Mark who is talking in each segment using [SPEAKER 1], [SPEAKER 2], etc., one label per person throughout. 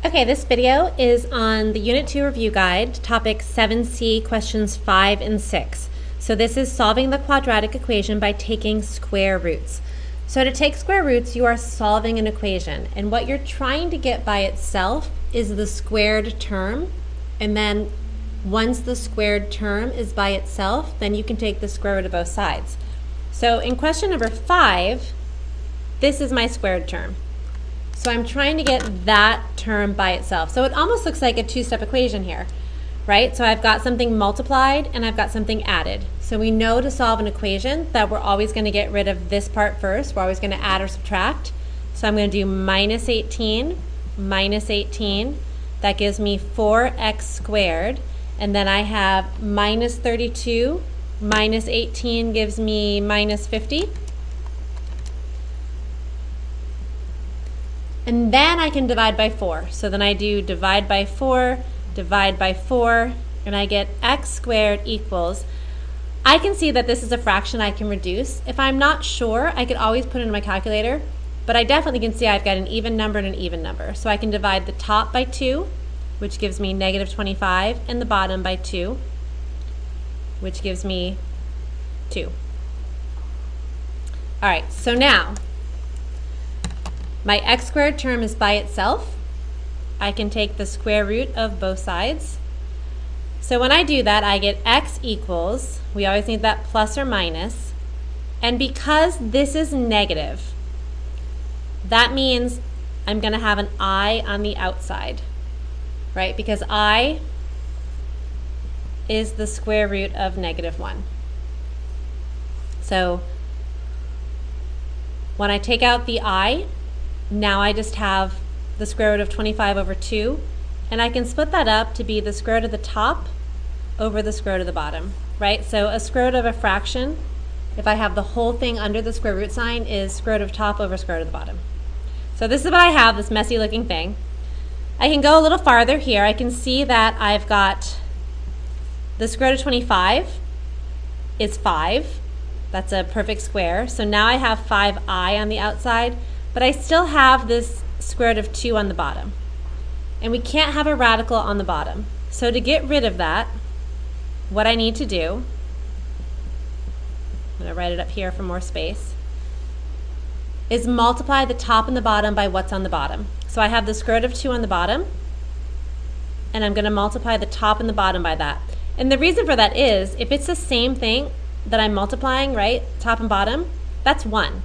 [SPEAKER 1] Okay, this video is on the Unit 2 Review Guide, topic 7C, questions 5 and 6. So this is solving the quadratic equation by taking square roots. So to take square roots, you are solving an equation, and what you're trying to get by itself is the squared term, and then once the squared term is by itself, then you can take the square root of both sides. So in question number 5, this is my squared term. So I'm trying to get that term by itself. So it almost looks like a two-step equation here, right? So I've got something multiplied and I've got something added. So we know to solve an equation that we're always going to get rid of this part first. We're always going to add or subtract. So I'm going to do minus 18 minus 18. That gives me 4x squared. And then I have minus 32 minus 18 gives me minus 50. And then I can divide by 4. So then I do divide by 4, and I get x squared equals, I can see that this is a fraction I can reduce. If I'm not sure, I could always put it in my calculator, but I definitely can see I've got an even number and an even number. So I can divide the top by 2, which gives me negative 25, and the bottom by 2, which gives me 2. All right, so now, my x squared term is by itself. I can take the square root of both sides. So when I do that, I get x equals, we always need that plus or minus, and because this is negative, that means I'm going to have an I on the outside, right? Because I is the square root of negative 1. So when I take out the I, now I just have the square root of 25 over 2, and I can split that up to be the square root of the top over the square root of the bottom, right? So a square root of a fraction, if I have the whole thing under the square root sign, is square root of top over square root of the bottom. So this is what I have, this messy looking thing. I can go a little farther here. I can see that I've got the square root of 25 is 5. That's a perfect square. So now I have 5i on the outside, but I still have this square root of 2 on the bottom. And we can't have a radical on the bottom. So to get rid of that, what I need to do, I'm going to write it up here for more space, is multiply the top and the bottom by what's on the bottom. So I have the square root of 2 on the bottom, and I'm going to multiply the top and the bottom by that. And the reason for that is, if it's the same thing that I'm multiplying, right, top and bottom, that's 1.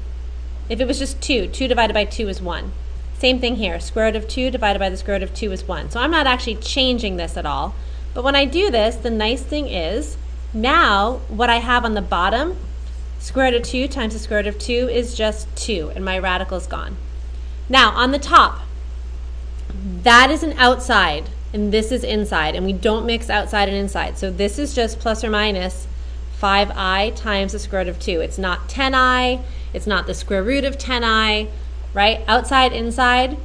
[SPEAKER 1] If it was just 2, 2 divided by 2 is 1. Same thing here, square root of 2 divided by the square root of 2 is 1. So I'm not actually changing this at all. But when I do this, the nice thing is, now what I have on the bottom, square root of 2 times the square root of 2 is just 2, and my radical is gone. Now on the top, that is an outside, and this is inside, and we don't mix outside and inside. So this is just plus or minus 5i times the square root of 2. It's not 10i, it's not the square root of 10i, right? Outside, inside,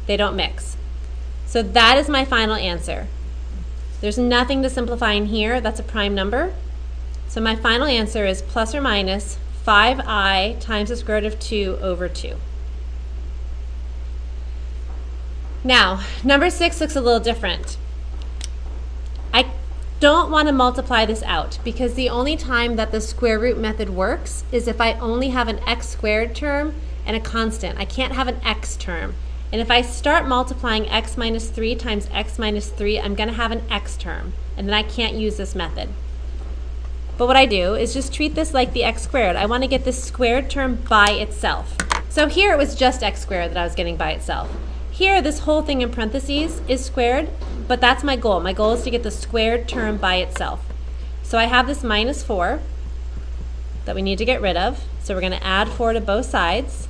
[SPEAKER 1] they don't mix. So that is my final answer. There's nothing to simplify in here. That's a prime number. So my final answer is plus or minus 5i times the square root of 2 over 2. Now, number 6 looks a little different. I don't want to multiply this out because the only time that the square root method works is if I only have an x squared term and a constant. I can't have an x term. And if I start multiplying x minus 3 times x minus 3, I'm going to have an x term, and then I can't use this method. But what I do is just treat this like the x squared. I want to get this squared term by itself. So here it was just x squared that I was getting by itself. Here, this whole thing in parentheses is squared, but that's my goal. My goal is to get the squared term by itself. So I have this minus 4 that we need to get rid of. So we're going to add 4 to both sides.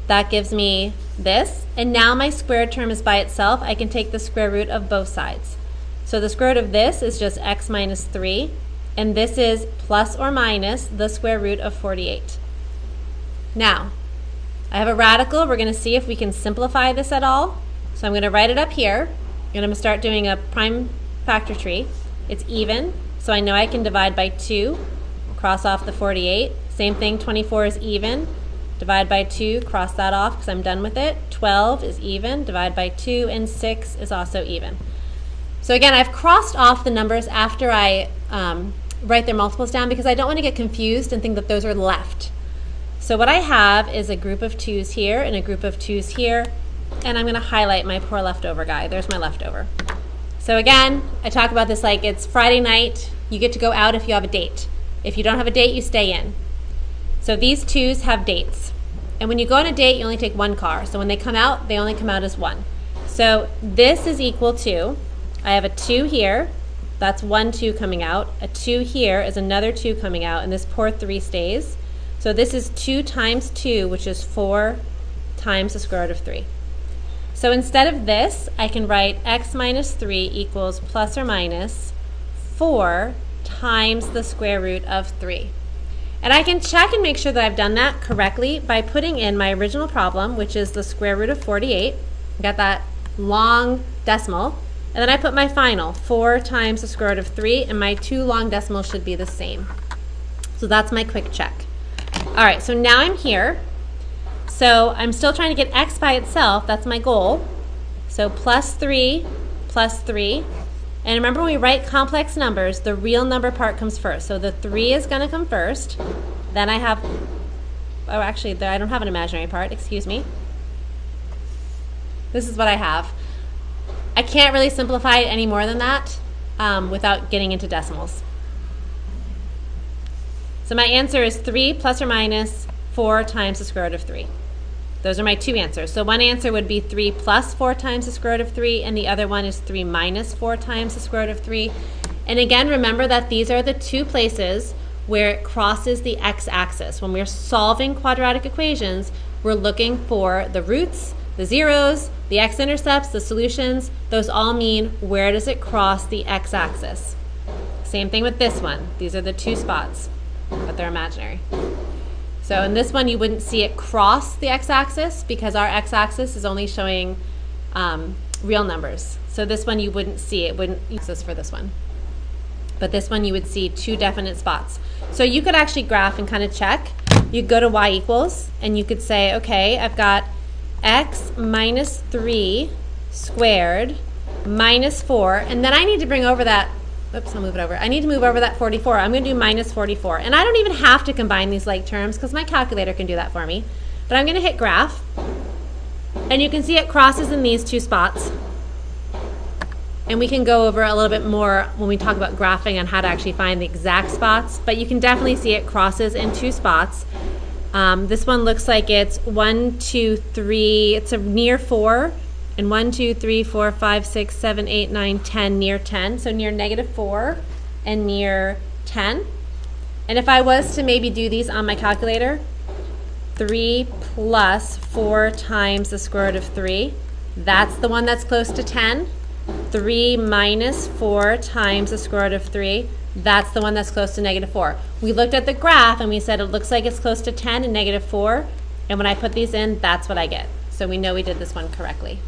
[SPEAKER 1] That gives me this, and now my squared term is by itself. I can take the square root of both sides. So the square root of this is just x minus 3, and this is plus or minus the square root of 48. Now, I have a radical. We're going to see if we can simplify this at all. So I'm going to write it up here, and I'm going to start doing a prime factor tree. It's even, so I know I can divide by 2, cross off the 48. Same thing, 24 is even. divide by 2, cross that off because I'm done with it. 12 is even, divide by 2, and 6 is also even. So again, I've crossed off the numbers after I write their multiples down because I don't want to get confused and think that those are left. So what I have is a group of 2's here and a group of 2's here, and I'm going to highlight my poor leftover guy. There's my leftover. So again, I talk about this like it's Friday night. You get to go out if you have a date. If you don't have a date, you stay in. So these 2's have dates. And when you go on a date, you only take one car. So when they come out, they only come out as one. So this is equal to, I have a 2 here. That's 1 2 coming out. A 2 here is another 2 coming out, and this poor 3 stays. So this is 2 times 2, which is 4 times the square root of 3. So instead of this, I can write x minus 3 equals plus or minus 4 times the square root of 3. And I can check and make sure that I've done that correctly by putting in my original problem, which is the square root of 48. I got that long decimal. And then I put my final, 4 times the square root of 3, and my 2 long decimals should be the same. So that's my quick check. All right, so now I'm here. So I'm still trying to get x by itself. That's my goal. So plus 3 plus 3. And remember, when we write complex numbers, the real number part comes first. So the 3 is going to come first. Then I have, oh, actually, I don't have an imaginary part. Excuse me. This is what I have. I can't really simplify it any more than that without getting into decimals. So my answer is 3 plus or minus 4 times the square root of 3. Those are my two answers. So one answer would be 3 plus 4 times the square root of 3, and the other one is 3 minus 4 times the square root of 3. And again, remember that these are the two places where it crosses the x-axis. When we're solving quadratic equations, we're looking for the roots, the zeros, the x-intercepts, the solutions. Those all mean where does it cross the x-axis. Same thing with this one. These are the two spots, but they're imaginary. So in this one, you wouldn't see it cross the x-axis because our x-axis is only showing real numbers. So this one you wouldn't see it, wouldn't use this for this one. But this one you would see two definite spots. So you could actually graph and kind of check. You go to y equals, and you could say, okay, I've got x minus 3 squared minus 4, and then I need to bring over that, oops, I'll move it over. I need to move over that 44. I'm going to do minus 44. And I don't even have to combine these like terms because my calculator can do that for me. But I'm going to hit graph. And you can see it crosses in these two spots. And we can go over a little bit more when we talk about graphing on how to actually find the exact spots. But you can definitely see it crosses in two spots. This one looks like it's 1, 2, 3. It's a near 4. And 1, 2, 3, 4, 5, 6, 7, 8, 9, 10, near 10. So near negative 4 and near 10. And if I was to maybe do these on my calculator, 3 plus 4 times the square root of 3, that's the one that's close to 10. 3 minus 4 times the square root of 3, that's the one that's close to negative 4. We looked at the graph and we said it looks like it's close to 10 and negative 4. And when I put these in, that's what I get. So we know we did this one correctly.